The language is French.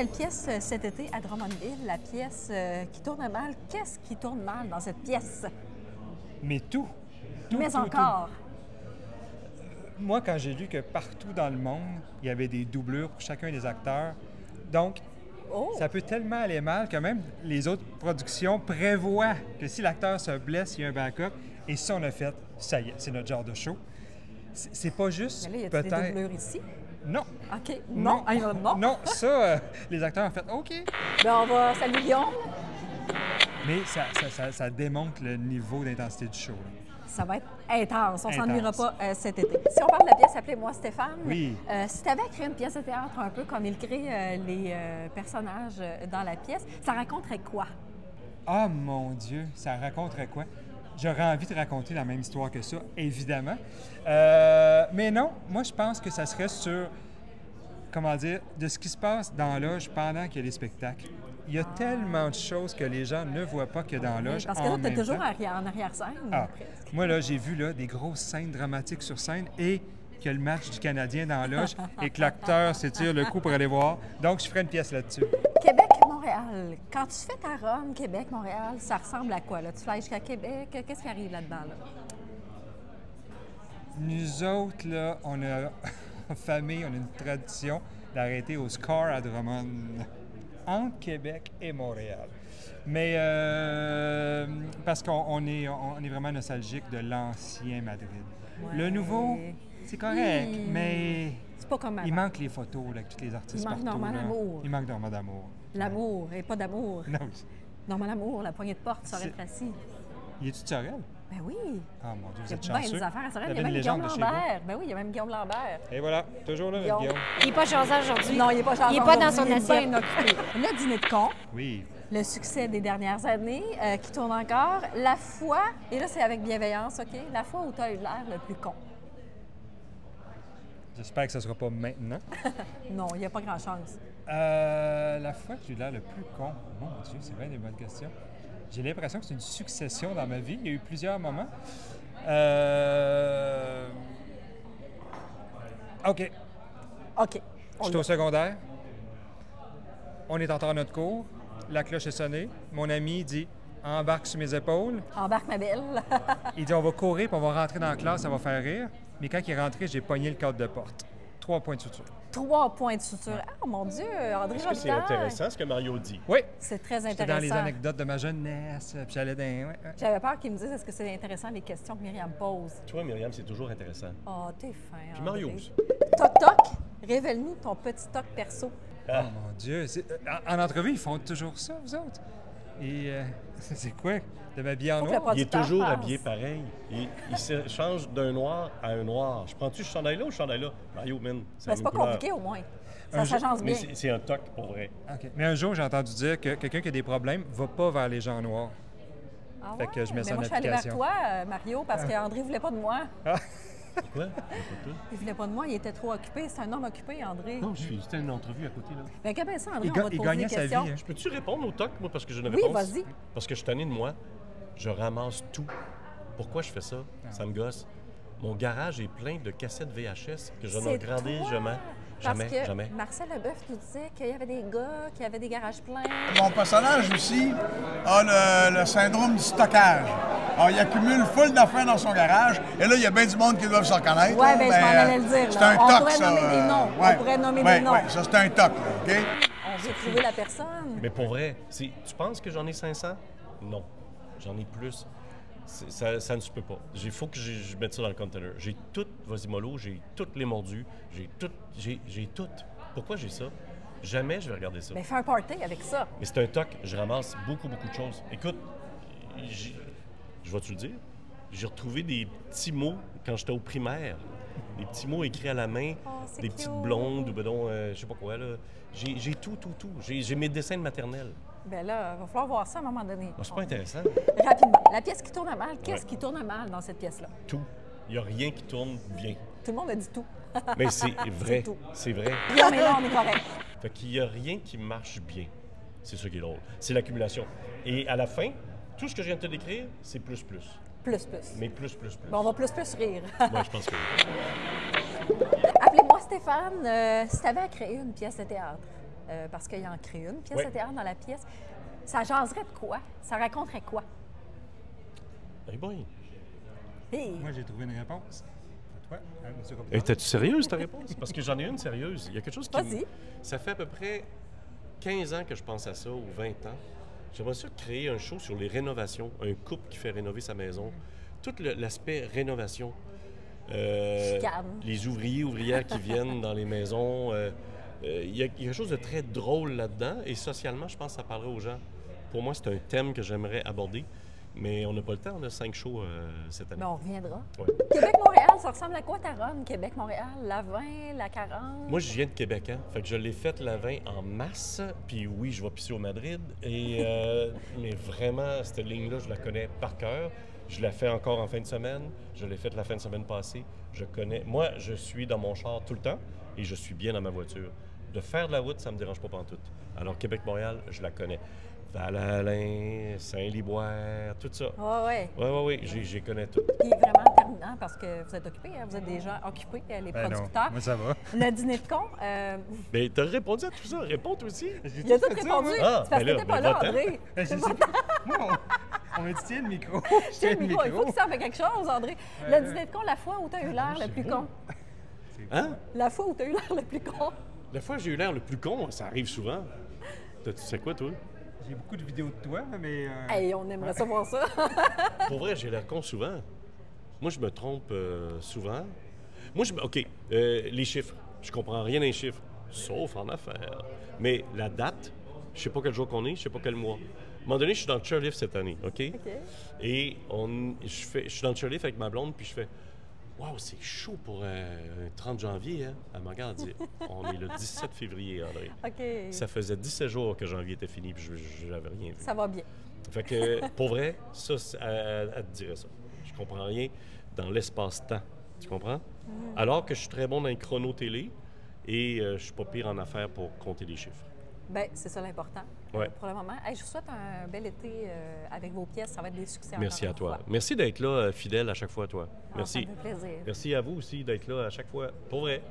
nouvelle pièce cet été à Drummondville, la pièce qui tourne mal. Qu'est-ce qui tourne mal dans cette pièce? Mais tout. Mais encore. Moi, quand j'ai lu que partout dans le monde, il y avait des doublures pour chacun des acteurs, donc ça peut tellement aller mal que même les autres productions prévoient que si l'acteur se blesse, il y a un backup. Et ça, on a fait, ça y est, c'est notre genre de show. C'est pas juste Mais là, y a peut-être... des doublures ici? Non. OK. Non. Non. Non, ça, les acteurs ont fait OK. Ben, on va saluer Guillaume. Mais ça démontre le niveau d'intensité du show. Là. Ça va être intense. On ne s'ennuiera Intense. pas cet été. Si on parle de la pièce Appelez-moi Stéphane, Oui. Si tu avais créé une pièce de théâtre un peu comme il crée les personnages dans la pièce, ça raconterait quoi? Ah, mon Dieu, ça raconterait quoi? J'aurais envie de raconter la même histoire que ça, évidemment. Mais non, moi, je pense que ça serait sur, comment dire, de ce qui se passe dans la loge pendant qu'il y a les spectacles. Il y a tellement de choses que les gens ne voient pas que dans la loge. Parce que là, tu es toujours en arrière-scène. Ah, presque. moi, là, j'ai vu là, des grosses scènes dramatiques sur scène et qu'il y a le match du Canadien dans la loge et que l'acteur s'étire le cou pour aller voir. Donc, je ferai une pièce là-dessus. Québec-Montréal. Quand tu fais ta run, Québec-Montréal, ça ressemble à quoi? Là? Tu fly jusqu'à Québec. Qu'est-ce qui arrive là-dedans? Là? Nous autres, là, on a en famille, on a une tradition d'arrêter au Scar à Drummond, entre Québec et Montréal. Mais parce qu'on est vraiment nostalgique de l'ancien Madrid. Ouais. Le nouveau, c'est correct, Oui. mais C'est pas comme avant. il manque les photos là, avec tous les artistes Il manque partout. Normand là. Lamour. Il manque Normand Lamour. L'amour et pas d'amour. Non, Normand Lamour, la poignée de porte, Sorel Tracy. il est-tu de Sorel? Ben oui. Ah mon Dieu, vous Il y a êtes bien chanceux. des affaires à Sorel. Vous Il y a avez même une Guillaume légende de chez Lambert. Ben oui, il y a même Guillaume Lambert. Et voilà, toujours là, Guillaume. Guillaume. Il n'est pas chanceux aujourd'hui. Non, il n'est pas chanceux. Il n'est pas dans son aujourd'hui, il est assiette. bien occupé. Le dîner de con, Oui. le succès des dernières années qui tourne encore. La fois, et là c'est avec bienveillance, OK? La fois où tu as eu l'air le plus con. J'espère que ce ne sera pas maintenant. Non, il n'y a pas grand chance. La fois que j'ai eu l'air le plus con, mon Dieu, c'est bien des bonnes questions. J'ai l'impression que c'est une succession dans ma vie. Il y a eu plusieurs moments. OK. OK. Je suis au secondaire. On est en train de notre cours. La cloche est sonnée. Mon ami dit « Embarque sur mes épaules ». Embarque ma belle. Il dit « On va courir puis on va rentrer dans la classe, ça va faire rire ». Mais quand il est rentré, j'ai pogné le cadre de porte. 3 points de suture. 3 points de suture. Ah, mon Dieu, André Est-ce que c'est Robitaille. intéressant ce que Mario dit? Oui. C'est très J'étais dans les intéressant. anecdotes de ma jeunesse. Puis j'allais dans... Ouais. J'avais peur qu'il me dise est-ce que c'est intéressant les questions que Myriam pose. Toi, Myriam, c'est toujours intéressant. Oh, t'es fin. Puis Mario André. aussi. Toc-toc, révèle-nous ton petit toc perso. Oh mon Dieu. En entrevue, ils font toujours ça, vous autres? Et c'est quoi? De m'habiller en Faut que le noir? Il est producteur toujours passe. habillé pareil. Il se change d'un noir à un noir. Je prends-tu ce chandail-là ou ce chandail-là? Mario, man, Ben, c'est pas compliqué au moins. Ça s'agence Mais bien. c'est un toc pour vrai. OK. Mais un jour, j'ai entendu dire que quelqu'un qui a des problèmes va pas vers les gens noirs. Ah Fait que je mets mais ça en moi, je suis allée vers application. toi, Mario, parce qu'André voulait pas de moi. Pourquoi? Il voulait pas de moi, il était trop occupé. C'est un homme occupé, André. Non, c'était une entrevue à côté, là. Ben, qu'à ça, André, Il on va te il poser gagnait des sa vie. questions. Hein. Je peux-tu répondre au toc, moi, parce que j'ai une Oui, réponse? vas-y. Parce que je suis tanné de moi. Je ramasse tout. Pourquoi je fais ça? Ça me gosse. Mon garage est plein de cassettes VHS que je ne C'est regardais toi. jamais. Parce Jamais, que jamais. Marcel Leboeuf nous disait qu'il y avait des gars qui avaient des garages pleins. Mon personnage aussi a le syndrome du stockage. Alors, il accumule full d'affaires dans son garage, et là, il y a bien du monde qui doivent se reconnaître. Ouais, là, ben, je mais, m'en allais le dire, C'est là. un On toc, pourrait ça. nommer des noms. On ouais. pourrait nommer Ouais, des noms. ouais, ça, c'est un toc, là, OK? On veut trouver la personne. Mais pour vrai, tu penses que j'en ai 500? Non. J'en ai plus. Ça ne se peut pas. Il faut que je mette ça dans le container. J'ai tout Vasimolo, j'ai toutes les mordus, j'ai tout. Pourquoi j'ai ça? Jamais je vais regarder ça. Ben, fais un party avec ça. Mais c'est un toc, je ramasse beaucoup de choses. Écoute, je vais te le dire, j'ai retrouvé des petits mots quand j'étais au primaire. Des petits mots écrits à la main, Oh, c'est des cute. petites blondes ou ben non, je sais pas quoi, là. J'ai tout. J'ai mes dessins de maternelle. Ben là, il va falloir voir ça à un moment donné. C'est pas intéressant. Rapidement, la pièce qui tourne mal, qu'est-ce qui tourne mal dans cette pièce-là? Tout. Il n'y a rien qui tourne bien. Tout le monde a dit tout. Mais c'est vrai. tout. C'est vrai. Non, mais non, on est correct. Fait qu'il n'y a rien qui marche bien. C'est ça qui est drôle. C'est l'accumulation. Et à la fin, tout ce que je viens de te décrire, c'est plus. Plus. Mais plus. Bon, on va plus rire. Moi, je pense que oui. Appelez-moi Stéphane, si tu avais à créer une pièce de théâtre, parce qu'il en crée une pièce Oui. de théâtre dans la pièce. Ça jaserait de quoi? Ça raconterait quoi? Eh boy. Hey. Moi, j'ai trouvé une réponse. À toi, à M. Robillard. T'es-tu sérieuse, ta réponse? Parce que j'en ai une sérieuse. Il y a quelque chose qui... Vas-y. Ça fait à peu près 15 ans que je pense à ça, ou 20 ans. J'aimerais ça créer un show sur les rénovations, un couple qui fait rénover sa maison. Tout l'aspect rénovation. Chicane. Les ouvriers, ouvrières qui viennent dans les maisons. Il y a quelque chose de très drôle là-dedans. Et socialement, je pense que ça parlerait aux gens. Pour moi, c'est un thème que j'aimerais aborder. Mais on n'a pas le temps, on a 5 shows cette année. Mais on reviendra. Ouais. Québec-Montréal, ça ressemble à quoi ta run? Québec-Montréal, la 20, la 40? Moi, je viens de Québec, hein? Fait que je l'ai faite la 20 en masse. Puis oui, je vais pisser au Madrid. Et, mais vraiment, cette ligne-là, je la connais par cœur. Je la fais encore en fin de semaine. Je l'ai faite la fin de semaine passée. Je connais... Moi, je suis dans mon char tout le temps et je suis bien dans ma voiture. De faire de la route, ça me dérange pas pantoute. Alors, Québec-Montréal, je la connais. Val-Alain, Saint-Liboire, tout ça. Oui, j'y connais tout. Puis vraiment terminant, parce que vous êtes occupés, hein, vous êtes des gens occupés, les Ben non, producteurs. moi, ça va. Le dîner de con, Mais t'as répondu à tout ça. Réponds toi aussi. il a tout fait ça, répondu. moi? Ah, C'est parce ben que là, t'étais pas ben là, va-t'en. André. Ben, je sais pas. Moi, on m'a dit, tiens le micro. Tiens le micro, il faut que ça fait quelque chose, André. Le dîner de con, la fois où tu as eu l'air le plus con. Hein? La fois où tu as eu l'air le plus con. La fois que j'ai eu l'air le plus con, ça arrive souvent. Tu sais quoi, toi? J'ai beaucoup de vidéos de toi, mais... Hey, on aimerait savoir ça. Pour vrai, j'ai l'air con souvent. Moi, je me trompe souvent. Moi, OK, les chiffres. Je comprends rien des chiffres, sauf en affaires. Mais la date, je sais pas quel jour qu'on est, je sais pas quel mois. À un moment donné, je suis dans le chairlift cette année, OK? Et je suis dans le chairlift avec ma blonde, puis je fais « Wow, c'est chaud pour un 30 janvier, hein? » Elle me regarde et dit « On est le 17 février, André. » OK. Ça faisait 17 jours que janvier était fini, puis je n'avais rien vu. Ça va bien. Fait que, pour vrai, ça, elle te dirait ça. Je comprends rien dans l'espace-temps. Tu comprends? Alors que je suis très bon dans les chronos télé et je suis pas pire en affaires pour compter les chiffres. Bien, c'est ça l'important Ouais. pour le moment. Hey, je vous souhaite un bel été avec vos pièces. Ça va être des succès. Merci à encore une toi. fois. Merci d'être là, fidèle à chaque fois, toi. Ah, Merci. Ça me fait plaisir. Merci à vous aussi d'être là à chaque fois. Pour vrai.